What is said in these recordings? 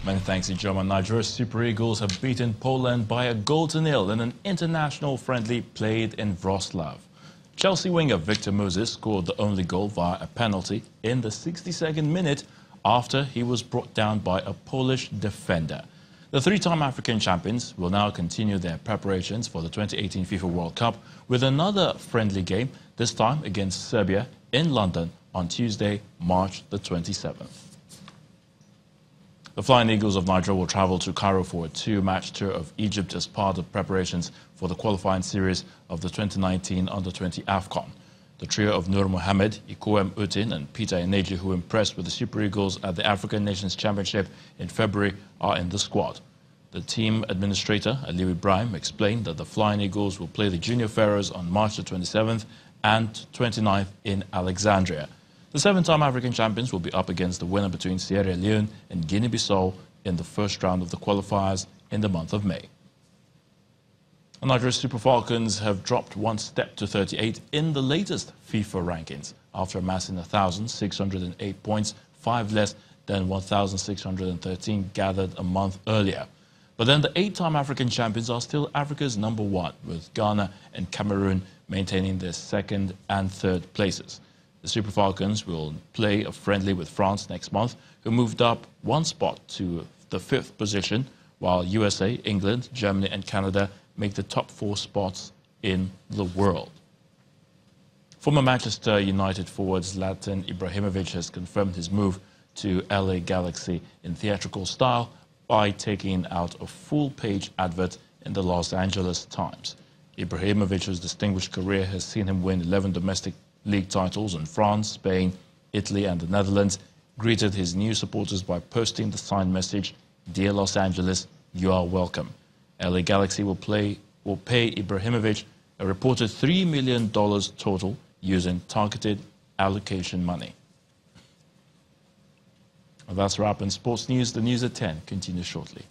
Many thanks, Ijoma. Nigeria's Super Eagles have beaten Poland by a 0-0 in an international friendly played in Wrocław. Chelsea winger Victor Moses scored the only goal via a penalty in the 62nd minute after he was brought down by a Polish defender. The three-time African champions will now continue their preparations for the 2018 FIFA World Cup with another friendly game, this time against Serbia in London on Tuesday, March the 27th. The Flying Eagles of Nigeria will travel to Cairo for a two-match tour of Egypt as part of preparations for the qualifying series of the 2019 Under-20 AFCON. The trio of Nur Mohammed, Ikuem Utin and Peter Eneji, who impressed with the Super Eagles at the African Nations Championship in February, are in the squad. The team administrator, Aliou Ibrahim, explained that the Flying Eagles will play the Junior Pharaohs on March the 27th and 29th in Alexandria. The seven-time African champions will be up against the winner between Sierra Leone and Guinea-Bissau in the first round of the qualifiers in the month of May. Nigeria's Super Falcons have dropped one step to 38 in the latest FIFA rankings after amassing 1,608 points, 5 less than 1,613 gathered a month earlier. But then the 8-time African champions are still Africa's #1, with Ghana and Cameroon maintaining their second and third places. The Super Falcons will play a friendly with France next month, who moved up one spot to the 5th position, while USA, England, Germany and Canada make the top 4 spots in the world. Former Manchester United forward Zlatan Ibrahimovic has confirmed his move to LA Galaxy in theatrical style by taking out a full-page advert in the Los Angeles Times. Ibrahimovic's distinguished career has seen him win 11 domestic league titles in France, Spain, Italy and the Netherlands. Greeted his new supporters by posting the signed message, "Dear Los Angeles, you are welcome." LA Galaxy will pay Ibrahimovic a reported $3 million total using targeted allocation money. And that's a wrap in sports news. The news at 10 continues shortly.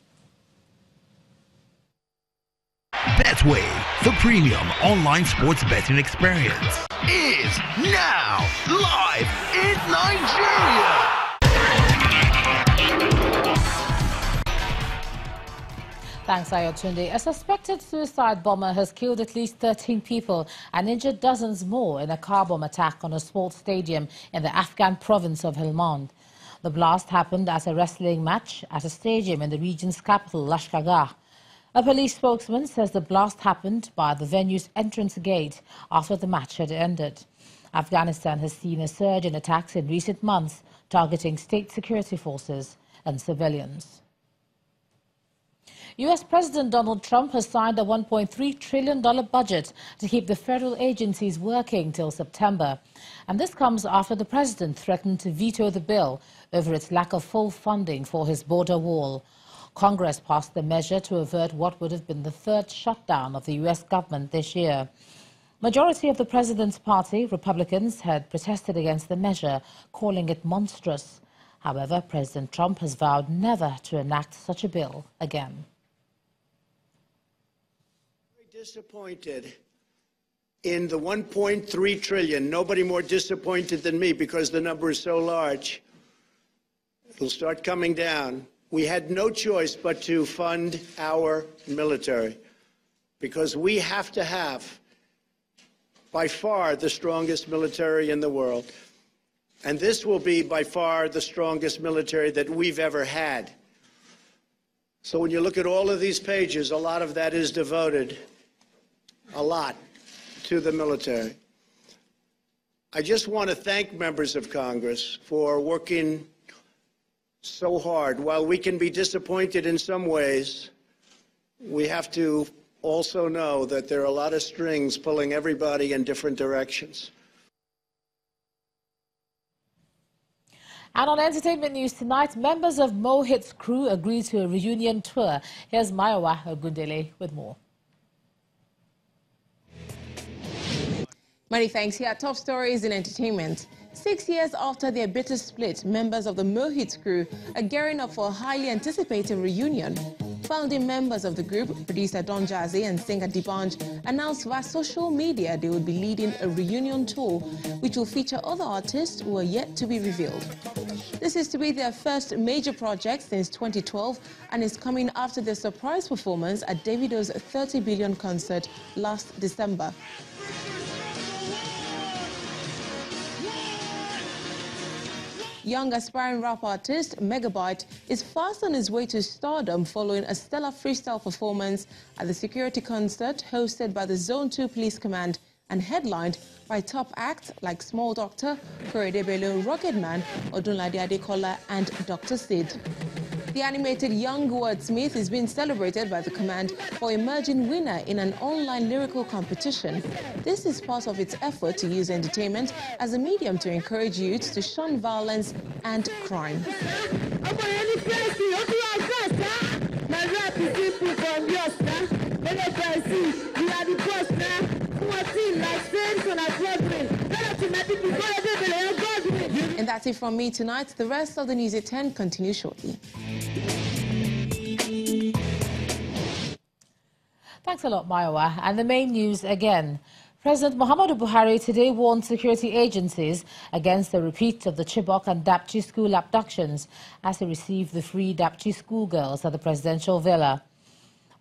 Betway, the premium online sports betting experience, is now live in Nigeria. Thanks, Ayotunde. A suspected suicide bomber has killed at least 13 people and injured dozens more in a car bomb attack on a sports stadium in the Afghan province of Helmand. The blast happened at a wrestling match at a stadium in the region's capital, Lashkargah. A police spokesman says the blast happened by the venue's entrance gate after the match had ended. Afghanistan has seen a surge in attacks in recent months targeting state security forces and civilians. U.S. President Donald Trump has signed a $1.3 trillion budget to keep the federal agencies working till September. And this comes after the president threatened to veto the bill over its lack of full funding for his border wall. Congress passed the measure to avert what would have been the third shutdown of the U.S. government this year. Majority of the president's party, Republicans, had protested against the measure, calling it monstrous. However, President Trump has vowed never to enact such a bill again. Disappointed in the $1.3 trillion. Nobody more disappointed than me because the number is so large. It'll start coming down. We had no choice but to fund our military because we have to have by far the strongest military in the world. And this will be by far the strongest military that we've ever had. So when you look at all of these pages, a lot of that is devoted, a lot, to the military. I just want to thank members of Congress for working so hard. While we can be disappointed in some ways, we have to also know that there are a lot of strings pulling everybody in different directions. And on entertainment news tonight, members of Mohit's crew agreed to a reunion tour. Here's Mayowa Ogundele with more. Many thanks. Here are top stories in entertainment. 6 years after their bitter split, members of the Mohit crew are gearing up for a highly anticipated reunion. Founding members of the group, producer Don Jazzy and singer D'banj, announced via social media they would be leading a reunion tour, which will feature other artists who are yet to be revealed. This is to be their first major project since 2012 and is coming after their surprise performance at Davido's 30 billion concert last December. Young aspiring rap artist Megabyte is fast on his way to stardom following a stellar freestyle performance at the security concert hosted by the Zone 2 Police Command and headlined by top acts like Small Doctor, Korede Bello, Rocket Man, Odunlade Adekola and Dr. Sid. The animated young wordsmith is being celebrated by the command for emerging winner in an online lyrical competition. This is part of its effort to use entertainment as a medium to encourage youths to shun violence and crime. And that's it from me tonight. The rest of the news at 10 continues shortly. Thanks a lot, Maiwa. And the main news again. President Muhammadu Buhari today warned security agencies against a repeat of the Chibok and Dapchi school abductions as he received the free Dapchi schoolgirls at the presidential villa.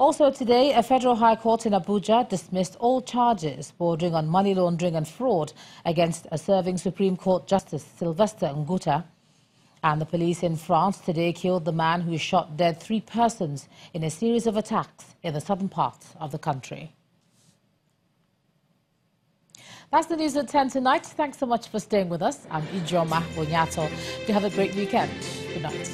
Also today, a federal high court in Abuja dismissed all charges bordering on money laundering and fraud against a serving Supreme Court Justice Sylvester Nguta. And the police in France today killed the man who shot dead 3 persons in a series of attacks in the southern part of the country. That's the news at 10 tonight. Thanks so much for staying with us. I'm Ijoma Bonyato. You have a great weekend. Good night.